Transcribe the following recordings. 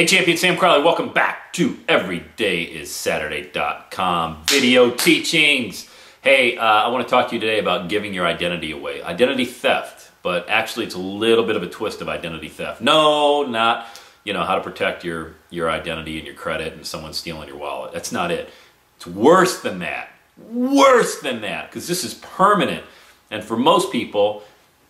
Hey champion, Sam Crowley, welcome back to EverydayIsSaturday.com video teachings. Hey, I want to talk to you today about giving your identity away. Identity theft, but actually it's a little bit of a twist of identity theft. No, not, how to protect your identity and your credit and someone stealing your wallet. That's not it. It's worse than that. Worse than that, because this is permanent and for most people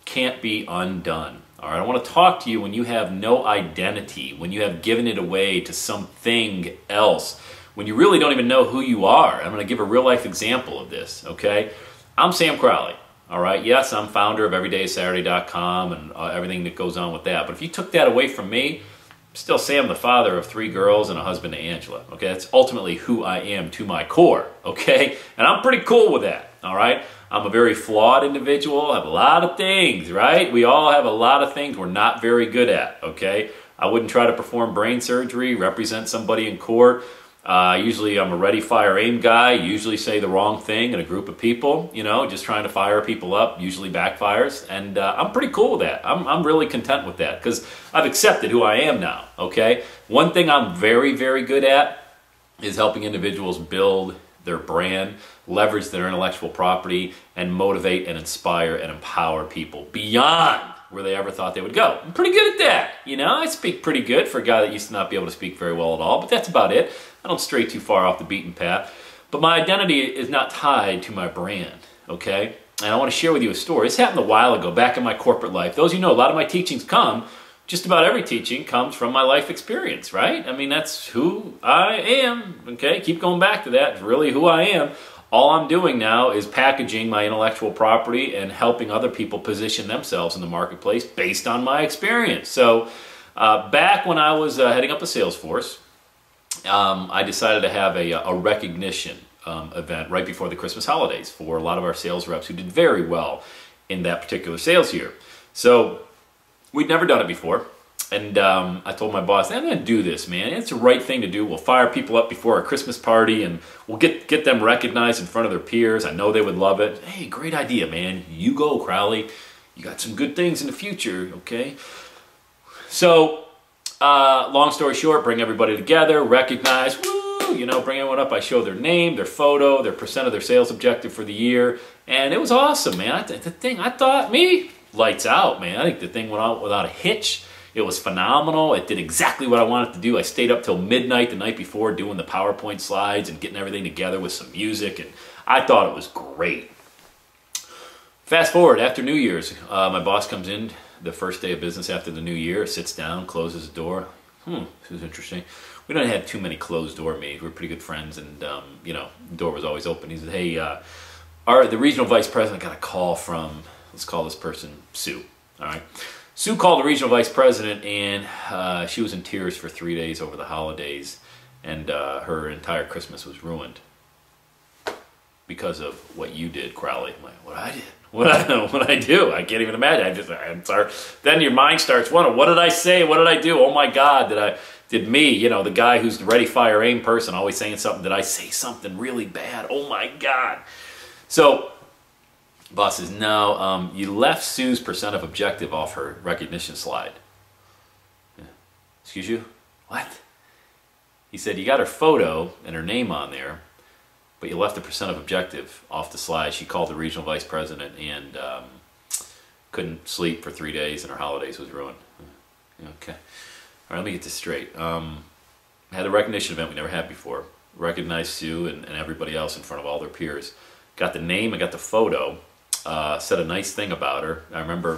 can't be undone. All right, I want to talk to you when you have no identity, when you have given it away to something else, when you really don't even know who you are. I'm going to give a real life example of this, okay? I'm Sam Crowley, all right? Yes, I'm founder of EverydayIsSaturday.com and everything that goes on with that. But if you took that away from me, I'm still Sam, the father of 3 girls and a husband to Angela, okay? That's ultimately who I am to my core, okay? And I'm pretty cool with that, all right? I'm a very flawed individual. I have a lot of things, right? We all have a lot of things we're not very good at, okay? I wouldn't try to perform brain surgery, represent somebody in court. Usually I'm a ready, fire, aim guy. Usually say the wrong thing in a group of people, just trying to fire people up, usually backfires. And I'm pretty cool with that. I'm really content with that because I've accepted who I am now, okay? One thing I'm very, very good at is helping individuals build their brand, leverage their intellectual property, and motivate and inspire and empower people beyond where they ever thought they would go. I'm pretty good at that. I speak pretty good for a guy that used to not be able to speak very well at all, but that's about it. I don't stray too far off the beaten path. But my identity is not tied to my brand, okay? And I want to share with you a story. This happened a while ago, back in my corporate life. Those of you know, a lot of my teachings just about every teaching comes from my life experience, right? I mean, that's who I am, okay? Keep going back to that. It's really who I am. All I'm doing now is packaging my intellectual property and helping other people position themselves in the marketplace based on my experience. So back when I was heading up a sales force, I decided to have a recognition event right before the Christmas holidays for a lot of our sales reps who did very well in that particular sales year. So we'd never done it before, and I told my boss, I'm going to do this, man. It's the right thing to do. We'll fire people up before our Christmas party, and we'll get them recognized in front of their peers. I know they would love it. Hey, great idea, man. You go, Crowley. You got some good things in the future, okay? So, long story short, bring everybody together, recognize, woo, bring everyone up. I show their name, their photo, their percent of their sales objective for the year, and it was awesome, man. I thought, lights out, man. I think the thing went out without a hitch. It was phenomenal. It did exactly what I wanted to do. I stayed up till midnight the night before doing the PowerPoint slides and getting everything together with some music, and I thought it was great. Fast forward, after New Year's, my boss comes in the first day of business after the new year, sits down, closes the door. This is interesting. We don't have too many closed door meetings. We're pretty good friends, and the door was always open. He said, hey, the regional vice president got a call from, let's call this person Sue, all right? Sue called the regional vice president, and she was in tears for 3 days over the holidays, and her entire Christmas was ruined because of what you did, Crowley. I'm like, what I did? What I do? I can't even imagine. I'm sorry. Then your mind starts wondering, what did I say? What did I do? Oh my God, did me, the guy who's the ready, fire, aim person, always saying something, did I say something really bad? Oh my God. So, boss says, no, you left Sue's percent of objective off her recognition slide. Yeah. Excuse you? What? He said, you got her photo and her name on there, but you left the percent of objective off the slide. She called the regional vice president and couldn't sleep for 3 days, and her holidays was ruined. Okay. All right, let me get this straight. Had a recognition event we never had before. Recognized Sue and everybody else in front of all their peers. Got the name, I got the photo. Said a nice thing about her. I remember,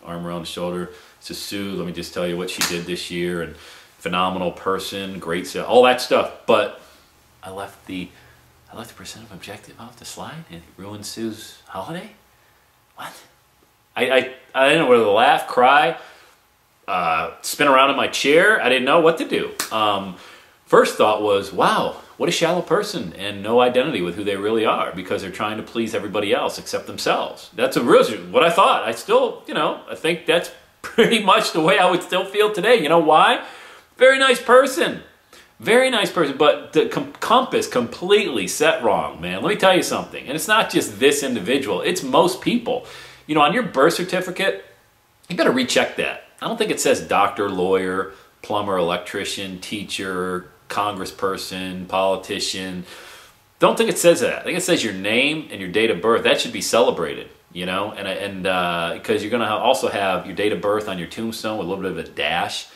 arm around the shoulder. Says, Sue, let me just tell you what she did this year, and phenomenal person, great sale, all that stuff. But I left the percent of objective off the slide, and it ruined Sue's holiday. What? I didn't know whether to laugh, cry, spin around in my chair. I didn't know what to do. First thought was, wow, what a shallow person and no identity with who they really are because they're trying to please everybody else except themselves. That's what I thought. I still, I think that's pretty much the way I would still feel today. You know why? Very nice person. Very nice person, but the compass completely set wrong, man. Let me tell you something. And it's not just this individual. It's most people. On your birth certificate, you better recheck that. I don't think it says doctor, lawyer, plumber, electrician, teacher, congressperson, politician. Don't think it says that. I think it says your name and your date of birth. That should be celebrated, you know, and because you're going to also have your date of birth on your tombstone with a little bit of a dash.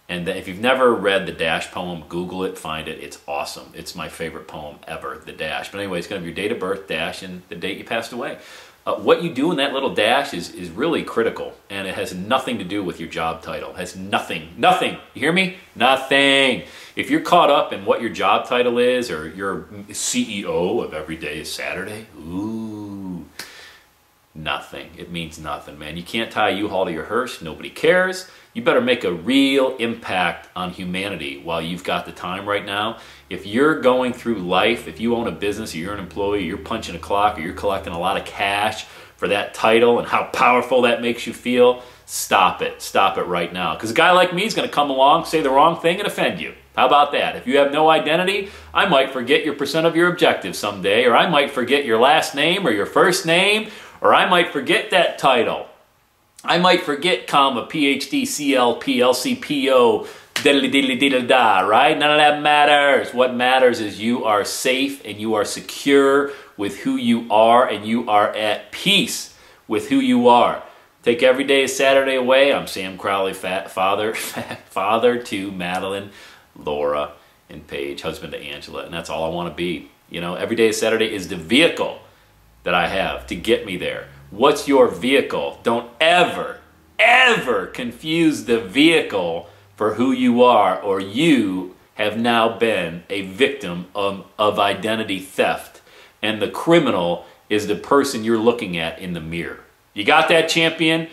And if you've never read the Dash poem, Google it, find it. It's awesome. It's my favorite poem ever, the Dash. But anyway, it's going to be your date of birth, dash, and the date you passed away. What you do in that little dash is really critical, and it has nothing to do with your job title. It has nothing. You hear me? Nothing. If you're caught up in what your job title is, or you're CEO of Every Day is Saturday, ooh, nothing. It means nothing, man. You can't tie a U-Haul to your hearse. Nobody cares. You better make a real impact on humanity while you've got the time right now. If you're going through life, if you own a business, or you're an employee, you're punching a clock, or you're collecting a lot of cash for that title and how powerful that makes you feel, stop it. Stop it right now. Because a guy like me is going to come along, say the wrong thing, and offend you. How about that? If you have no identity, I might forget your percent of your objectives someday, or I might forget your last name or your first name, or I might forget that title. I might forget, comma, PhD, CLP, LCPO, diddly-diddly-diddly-da, right? None of that matters. What matters is you are safe and you are secure with who you are, and you are at peace with who you are. Take Every Day is Saturday away. I'm Sam Crowley, father to Madeline, Laura, and Paige, husband to Angela, and that's all I want to be. You know, Every Day is Saturday is the vehicle that I have to get me there. What's your vehicle? Don't ever, ever confuse the vehicle for who you are, or you have now been a victim of identity theft. And the criminal is the person you're looking at in the mirror. You got that, champion?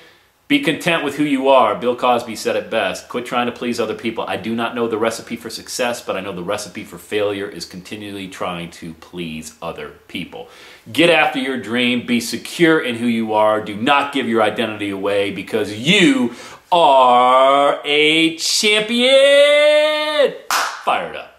Be content with who you are. Bill Cosby said it best. Quit trying to please other people. I do not know the recipe for success, but I know the recipe for failure is continually trying to please other people. Get after your dream. Be secure in who you are. Do not give your identity away, because you are a champion. Fired up.